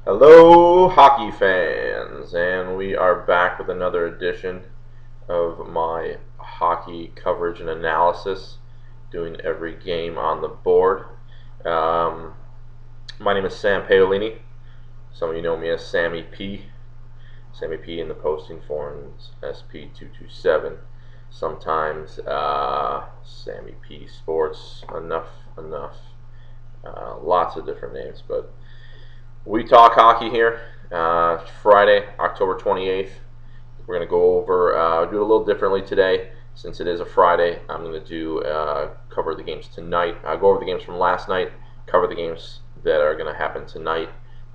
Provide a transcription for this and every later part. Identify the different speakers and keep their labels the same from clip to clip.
Speaker 1: Hello, hockey fans, and we are back with another edition of my hockey coverage and analysis, doing every game on the board. Um, my name is Sam Paolini. Some of you know me as Sammy P. Sammy P in the posting forums, SP227. Sometimes Sammy P Sports. Enough. Lots of different names, but we talk hockey here. Friday, October 28th. We're going to go over, do it a little differently today. Since it is a Friday, I'm going to do cover the games tonight. Go over the games from last night, cover the games that are going to happen tonight,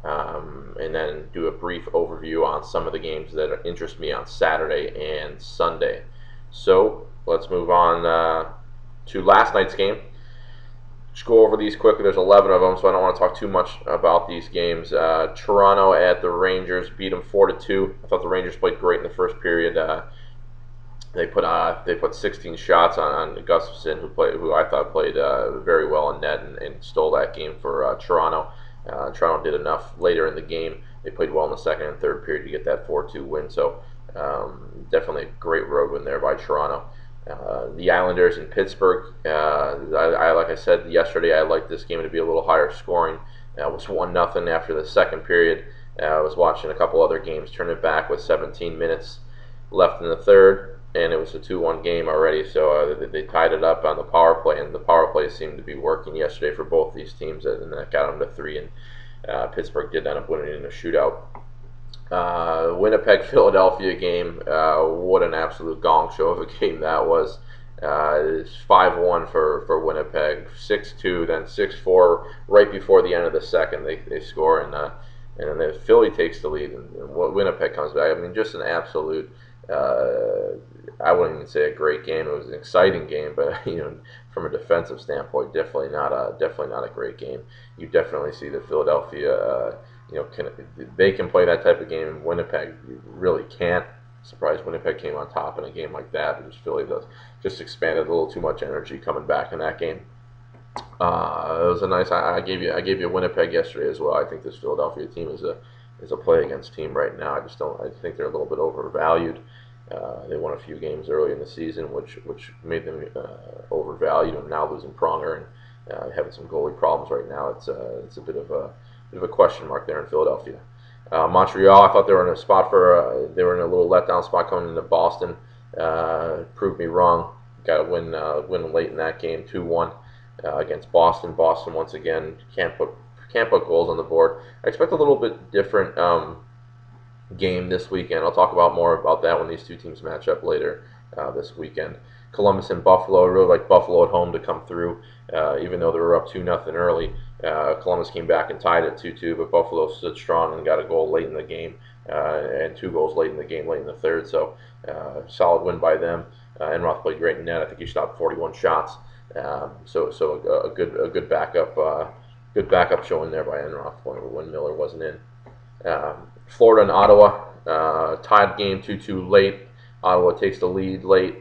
Speaker 1: and then do a brief overview on some of the games that interest me on Saturday and Sunday. So let's move on to last night's game. Just go over these quickly. There's 11 of them, so I don't want to talk too much about these games. Toronto at the Rangers beat them 4-2. I thought the Rangers played great in the first period. They put 16 shots on Gustafson, who I thought played very well in net and stole that game for Toronto. Toronto did enough later in the game. They played well in the second and third period to get that 4-2 win. So definitely a great road win there by Toronto. The Islanders in Pittsburgh. Like I said yesterday, I liked this game to be a little higher scoring. It was 1-0 after the second period. I was watching a couple other games, turn it back with 17 minutes left in the third, and it was a 2-1 game already. So they tied it up on the power play, and the power play seemed to be working yesterday for both these teams, and that got them to 3. And Pittsburgh did end up winning in a shootout. Winnipeg Philadelphia game. What an absolute gong show of a game that was. It's 5-1 for Winnipeg, 6-2, then 6-4 right before the end of the second. They score, and then the Philly takes the lead, and Winnipeg comes back. I mean, just an absolute. I wouldn't even say a great game. It was an exciting game, but from a defensive standpoint, definitely not a great game. You definitely see that Philadelphia. They can play that type of game. Winnipeg really can't. Surprised Winnipeg came on top in a game like that. Just Philly just expanded a little too much energy coming back in that game. It was a nice. I gave you Winnipeg yesterday as well. I think this Philadelphia team is a play against team right now. I think they're a little bit overvalued. They won a few games early in the season, which made them overvalued, and now losing Pronger and having some goalie problems right now. It's a bit of a question mark there in Philadelphia. Montreal, I thought they were in a spot for they were in a little letdown spot coming into Boston. Proved me wrong. Got a win late in that game, 2-1 against Boston. Boston once again can't put goals on the board. I expect a little bit different game this weekend. I'll talk about more about that when these two teams match up later this weekend. Columbus and Buffalo. I really like Buffalo at home to come through, even though they were up 2-0 early. Columbus came back and tied it 2-2, but Buffalo stood strong and got a goal late in the game, and 2 goals late in the game, late in the third. So solid win by them. Enroth played great in net. I think he shot 41 shots. So a good backup showing there by Enroth when Miller wasn't in. Florida and Ottawa, tied game 2-2 late. Ottawa takes the lead late.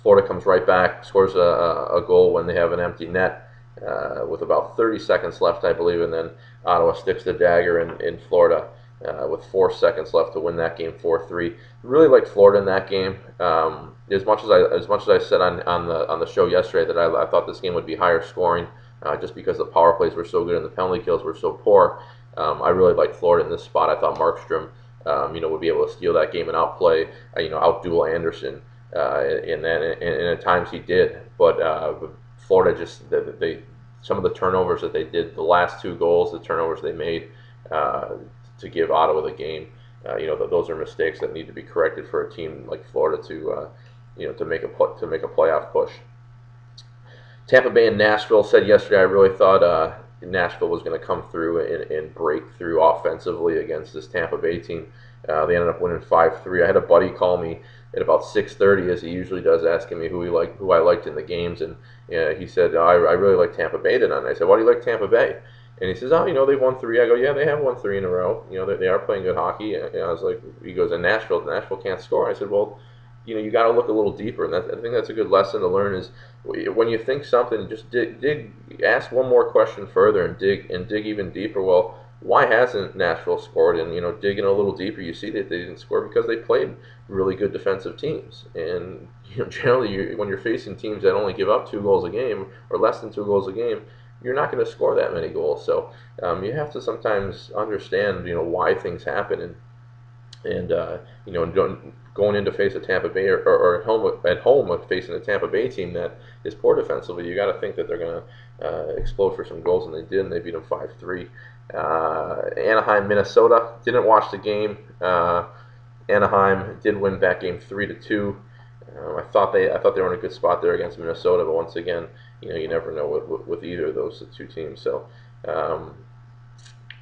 Speaker 1: Florida comes right back, scores a goal when they have an empty net with about 30 seconds left, I believe, and then Ottawa sticks the dagger in Florida with 4 seconds left to win that game 4-3. Really liked Florida in that game. As much as I said on the show yesterday that I thought this game would be higher scoring, just because the power plays were so good and the penalty kills were so poor. I really liked Florida in this spot. I thought Markstrom, would be able to steal that game and outplay, outduel Anderson, and at times he did. But Florida just some of the turnovers that they did, the last 2 goals, the turnovers they made to give Ottawa the game, those are mistakes that need to be corrected for a team like Florida to make a playoff push. Tampa Bay and Nashville. Said yesterday I really thought Nashville was going to come through and break through offensively against this Tampa Bay team. They ended up winning 5-3. I had a buddy call me at about 6:30, as he usually does, asking me who I liked in the games, and he said, I really like Tampa Bay tonight. And I said, why do you like Tampa Bay? And he says, they've won 3. I go, yeah, they have won 3 in a row. They are playing good hockey. And I was like, he goes, and Nashville can't score. I said, well, you got to look a little deeper, and I think that's a good lesson to learn. Is when you think something, just dig, ask one more question further, and dig even deeper. Well, why hasn't Nashville scored? And digging a little deeper, you see that they didn't score because they played really good defensive teams. And generally, when you're facing teams that only give up 2 goals a game or less than 2 goals a game, you're not going to score that many goals. So you have to sometimes understand why things happen, and going in to face a Tampa Bay or at home facing a Tampa Bay team that is poor defensively, you got to think that they're going to explode for some goals, and they did, and they beat them 5-3. Anaheim, Minnesota. Didn't watch the game. Anaheim did win that game 3-2. I thought they were in a good spot there against Minnesota, but once again, you never know with either of those two teams. So.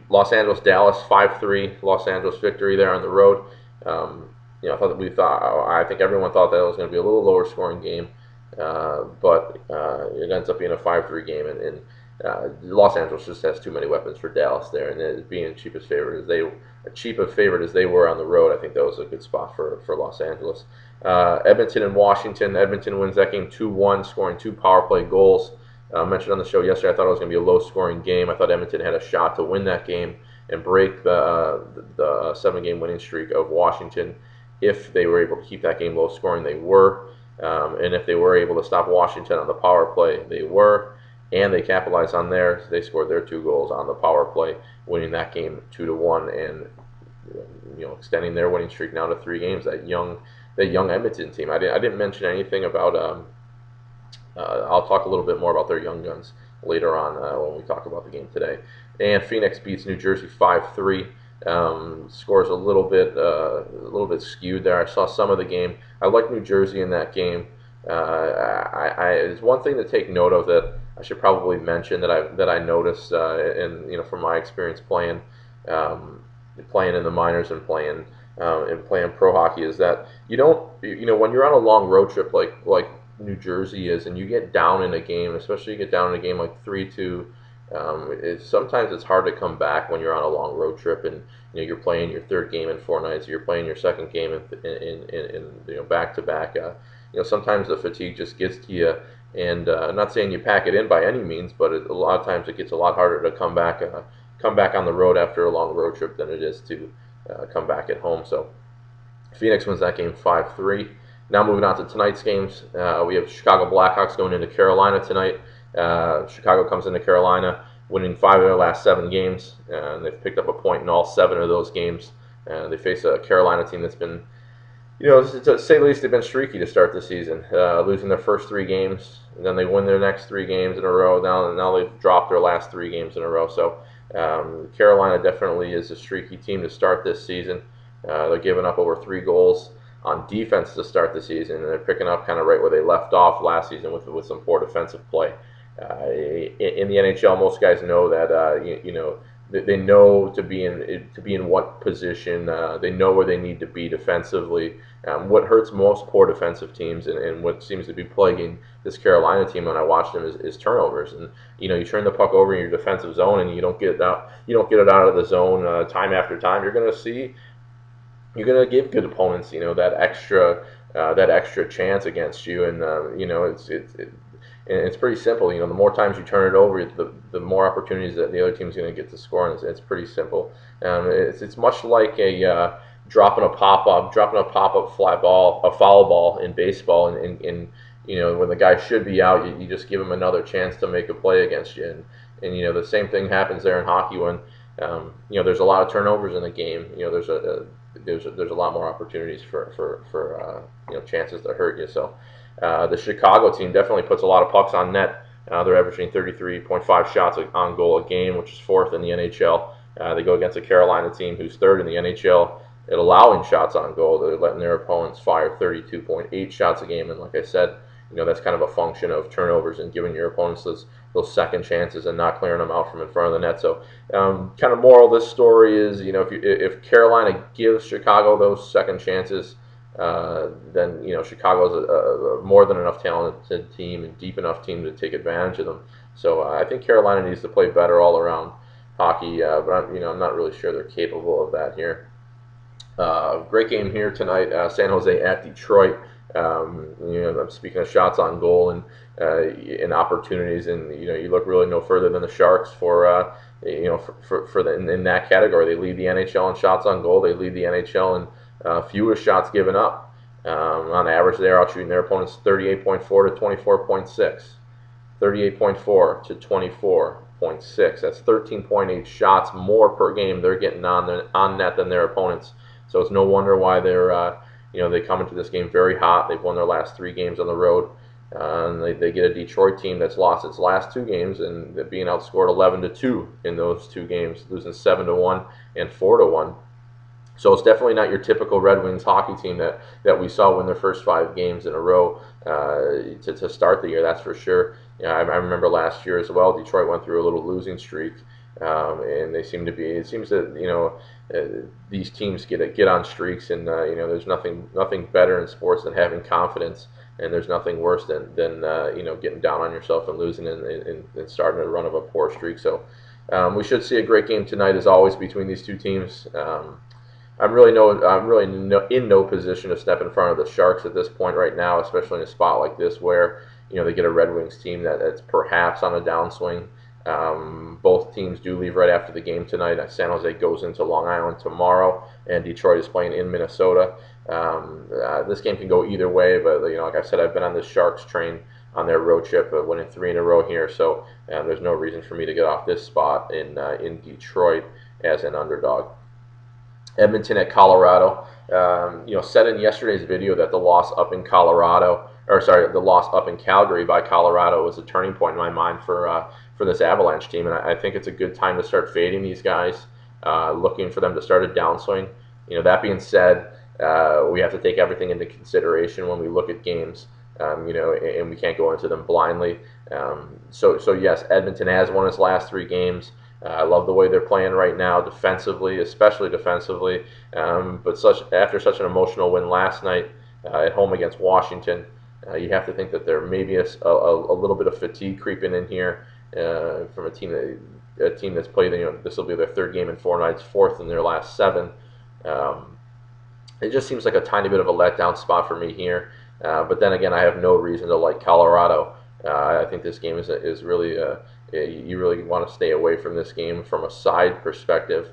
Speaker 1: Los Angeles, Dallas, 5-3. Los Angeles victory there on the road. I think everyone thought that it was going to be a little lower scoring game, but it ends up being a 5-3 game, and Los Angeles just has too many weapons for Dallas there, and being cheap as favorite as they were on the road, I think that was a good spot for Los Angeles. Edmonton and Washington. Edmonton wins that game 2-1, scoring 2 power play goals. Mentioned on the show yesterday, I thought it was going to be a low-scoring game. I thought Edmonton had a shot to win that game and break the 7-game winning streak of Washington. If they were able to keep that game low-scoring, they were. And if they were able to stop Washington on the power play, they were. And they capitalized on theirs. They scored their 2 goals on the power play, winning that game 2-1 and extending their winning streak now to 3 games. That young Edmonton team. I didn't mention anything about. I'll talk a little bit more about their young guns later on when we talk about the game today. And Phoenix beats New Jersey 5-3. Scores a little bit skewed there. I saw some of the game. I like New Jersey in that game. It's one thing to take note of that I should probably mention that I noticed from my experience playing in the minors and playing pro hockey is that when you're on a long road trip like New Jersey is, and you get down in a game, especially you get down in a game like 3-2, sometimes it's hard to come back when you're on a long road trip, and you're playing your 3rd game in 4 nights, you're playing your 2nd game in back to back. Sometimes the fatigue just gets to you, and I'm not saying you pack it in by any means, but a lot of times it gets a lot harder to come back on the road after a long road trip than it is to come back at home. So Phoenix wins that game 5-3. Now moving on to tonight's games, we have Chicago Blackhawks going into Carolina tonight. Chicago comes into Carolina winning 5 of their last 7 games, and they've picked up a point in all 7 of those games. They face a Carolina team that's been, to say the least, they've been streaky to start the season, losing their first 3 games, and then they win their next 3 games in a row. Now they've dropped their last 3 games in a row. So Carolina definitely is a streaky team to start this season. They're giving up over 3 goals on defense to start the season, and they're picking up kind of right where they left off last season with some poor defensive play. In the NHL, most guys know that they know to be in what position. They know where they need to be defensively. What hurts most poor defensive teams, and what seems to be plaguing this Carolina team when I watch them is turnovers. And you turn the puck over in your defensive zone, and you don't get it out. You don't get it out of the zone time after time. You're going to give good opponents, that extra chance against you, and it's pretty simple. The more times you turn it over, the more opportunities that the other team's going to get to score, and it's pretty simple. It's much like dropping a pop-up fly ball, a foul ball in baseball, and when the guy should be out, you just give him another chance to make a play against you, and the same thing happens there in hockey when there's a lot of turnovers in the game. There's a lot more opportunities for chances to hurt you. So the Chicago team definitely puts a lot of pucks on net. They're averaging 33.5 shots on goal a game, which is 4th in the NHL. They go against a Carolina team who's 3rd in the NHL at allowing shots on goal. They're letting their opponents fire 32.8 shots a game, and like I said, that's kind of a function of turnovers and giving your opponents those second chances and not clearing them out from in front of the net. So kind of moral of this story is, if Carolina gives Chicago those second chances, then Chicago's a more than enough talented team and deep enough team to take advantage of them. So I think Carolina needs to play better all around hockey, but I'm not really sure they're capable of that here. Great game here tonight. San Jose at Detroit. I'm speaking of shots on goal and opportunities, and you look really no further than the Sharks for in that category. They lead the NHL in shots on goal. They lead the NHL in fewest shots given up. On average, they're out shooting their opponents 38.4 to 24.6. 38.4 to 24.6. That's 13.8 shots more per game they're getting on net than their opponents. So it's no wonder why they come into this game very hot. They've won their last 3 games on the road. And they get a Detroit team that's lost its last 2 games and being outscored 11-2 in those 2 games, losing 7-1 and 4-1. So it's definitely not your typical Red Wings hockey team that we saw win their first 5 games in a row to start the year. That's for sure. I remember last year as well. Detroit went through a little losing streak, and they seem to be. It seems that these teams get on streaks, and there's nothing better in sports than having confidence. And there's nothing worse than getting down on yourself and losing and starting a run of a poor streak. So we should see a great game tonight, as always, between these 2 teams. I'm really in no position to step in front of the Sharks at this point right now, especially in a spot like this where they get a Red Wings team that's perhaps on a downswing. Both teams do leave right after the game tonight. San Jose goes into Long Island tomorrow, and Detroit is playing in Minnesota. This game can go either way, but like I said, I've been on the Sharks train on their road trip, winning 3 in a row here. So there's no reason for me to get off this spot in Detroit as an underdog. Edmonton at Colorado. Said in yesterday's video that the loss up in Calgary by Colorado was a turning point in my mind for this Avalanche team, and I think it's a good time to start fading these guys, looking for them to start a downswing. That being said, we have to take everything into consideration when we look at games, and we can't go into them blindly. So yes, Edmonton has won its last 3 games. I love the way they're playing right now, defensively, especially defensively. But after such an emotional win last night at home against Washington, you have to think that there may be a little bit of fatigue creeping in here from a team that's played. This will be their 3rd game in 4 nights, 4th in their last 7. It just seems like a tiny bit of a letdown spot for me here. But then again, I have no reason to like Colorado. I think this game is really you really want to stay away from this game from a side perspective.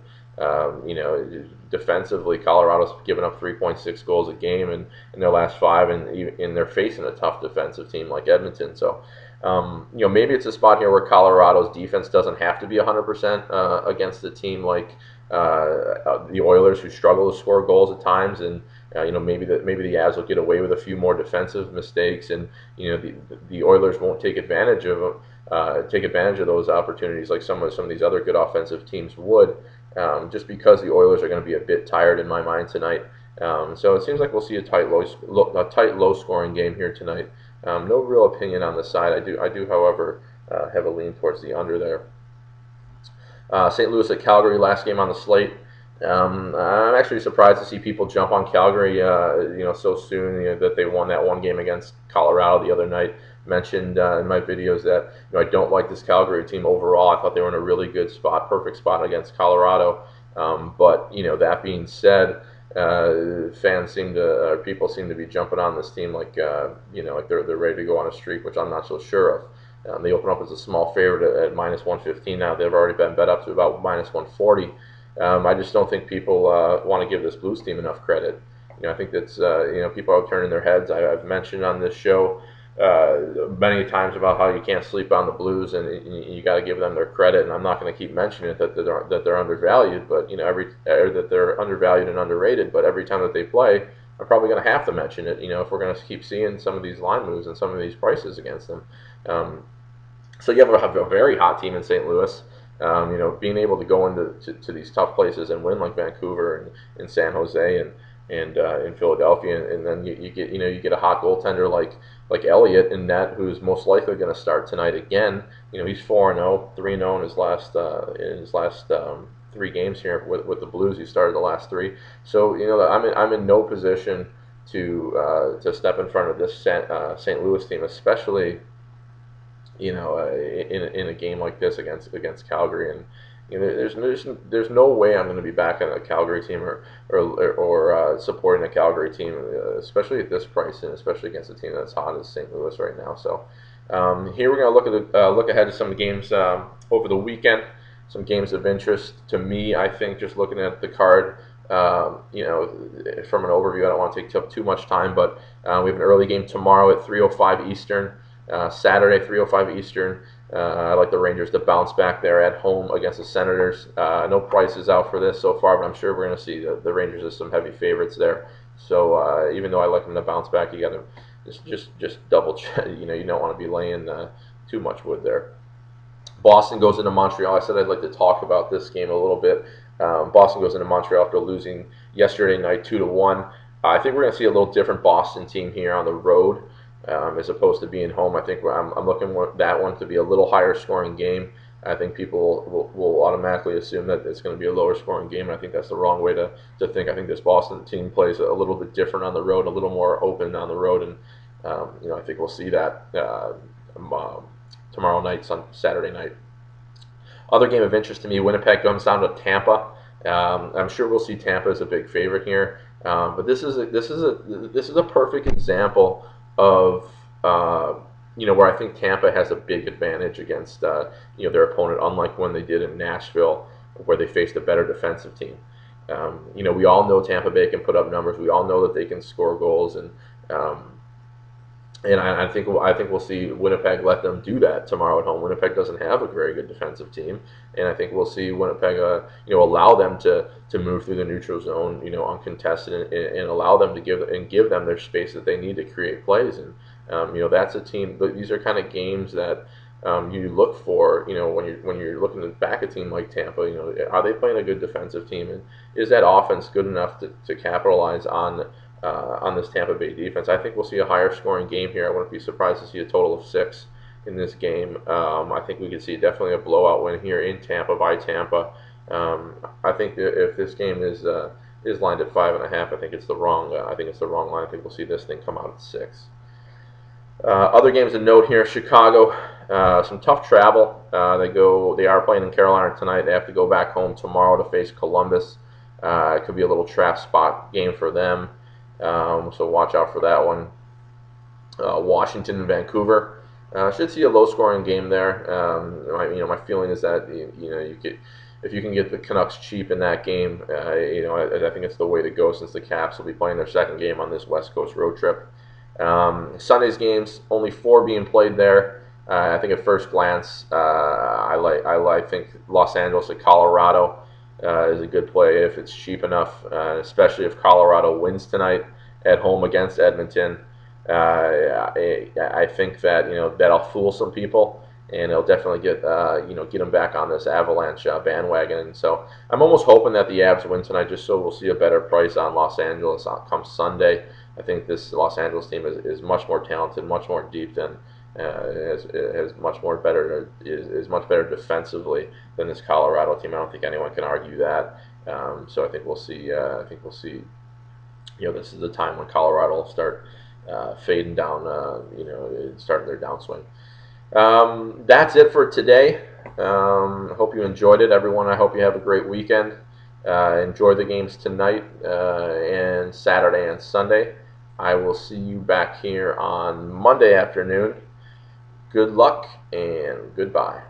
Speaker 1: Defensively, Colorado's given up 3.6 goals a game in their last 5, and they're facing a tough defensive team like Edmonton. So, maybe it's a spot here where Colorado's defense doesn't have to be 100% against a team like the Oilers, who struggle to score goals at times, and maybe the Avs will get away with a few more defensive mistakes, and the Oilers won't take advantage of those opportunities like some of these other good offensive teams would, just because the Oilers are going to be a bit tired in my mind tonight. So it seems like we'll see a tight, low-scoring game here tonight. No real opinion on the side. I do, however, have a lean towards the under there. St. Louis at Calgary, last game on the slate. I'm actually surprised to see people jump on Calgary, so soon. That they won that 1 game against Colorado the other night. Mentioned in my videos that I don't like this Calgary team overall. I thought they were in a really good spot, perfect spot against Colorado. But that being said, people seem to be jumping on this team like they're ready to go on a streak, which I'm not so sure of. They open up as a small favorite at minus 115 now. They've already been bet up to about minus 140. I just don't think people want to give this Blues team enough credit. I think that's people are turning their heads. I've mentioned on this show many times about how you can't sleep on the Blues, and you got to give them their credit. And I'm not going to keep mentioning it that they're undervalued, but that they're undervalued and underrated. But every time that they play, I'm probably going to have to mention it. If we're going to keep seeing some of these line moves and some of these prices against them. So you have a very hot team in St. Louis. Being able to go into these tough places and win like Vancouver and San Jose and in Philadelphia, and then you get a hot goaltender like Elliott in net, who's most likely going to start tonight again. He's 4-0, 3-0 in his last 3 games here with the Blues. He started the last 3, so I'm in no position to step in front of this St. Louis team, especially in a game like this against Calgary. And there's no way I'm going to be back on a Calgary team or supporting a Calgary team, especially at this price, and especially against a team that's hot as St. Louis right now. So here we're going to look ahead to some games over the weekend. some games of interest to me. I think just looking at the card, you know, from an overview, I don't want to take up too much time, but we have an early game tomorrow at 3:05 Eastern, Saturday 3:05 Eastern. I like the Rangers to bounce back there at home against the Senators. No prices out for this so far, but I'm sure we're going to see the Rangers as some heavy favorites there. So even though I like them to bounce back, you got to just double check. You know, you don't want to be laying too much wood there. Boston goes into Montreal. I said I'd like to talk about this game a little bit. Boston goes into Montreal after losing yesterday night 2-1. I think we're going to see a little different Boston team here on the road as opposed to being home. I think I'm looking for that one to be a little higher scoring game. I think people will automatically assume that it's going to be a lower scoring game, and I think that's the wrong way to think. I think this Boston team plays a little bit different on the road, a little more open on the road, and you know, I think we'll see that tomorrow night, Saturday night. Other game of interest to me, Winnipeg comes down to Tampa. I'm sure we'll see Tampa as a big favorite here, but this is a perfect example of you know, where I think Tampa has a big advantage against you know, their opponent, unlike when they did in Nashville, where they faced a better defensive team. You know, we all know Tampa Bay can put up numbers. We all know that they can score goals, and I think we'll see Winnipeg let them do that tomorrow at home. Winnipeg doesn't have a very good defensive team, and I think we'll see Winnipeg, you know, allow them to move through the neutral zone, you know, uncontested, and allow them to give them their space that they need to create plays. And you know, that's a team. These are kind of games that you look for, you know, when you're looking to back a team like Tampa. You know, are they playing a good defensive team, and is that offense good enough to capitalize on this Tampa Bay defense? I think we'll see a higher scoring game here. I wouldn't be surprised to see a total of 6 in this game. I think we could see definitely a blowout win here in Tampa by Tampa. I think if this game is lined at 5.5, I think it's the wrong. I think it's the wrong line. I think we'll see this thing come out at 6. Other games of note here: Chicago, some tough travel. They are playing in Carolina tonight. They have to go back home tomorrow to face Columbus. It could be a little trap spot game for them. So watch out for that one. Washington and Vancouver should see a low-scoring game there. You know, my feeling is that you know, if you can get the Canucks cheap in that game, you know, I think it's the way to go, since the Caps will be playing their second game on this West Coast road trip. Sunday's games, only 4 being played there. I think at first glance, I think Los Angeles at Colorado is a good play if it's cheap enough, especially if Colorado wins tonight at home against Edmonton. I think that, you know, that'll fool some people, and it'll definitely get you know, get them back on this Avalanche bandwagon. And so I'm almost hoping that the Avs win tonight, just so we'll see a better price on Los Angeles come Sunday. I think this Los Angeles team is much more talented, much more deep than is much better defensively than this Colorado team. I don't think anyone can argue that. So I think we'll see. You know, this is the time when Colorado will start fading down. You know, starting their downswing. That's it for today. I hope you enjoyed it, everyone. I hope you have a great weekend. Enjoy the games tonight and Saturday and Sunday. I will see you back here on Monday afternoon. Good luck and goodbye.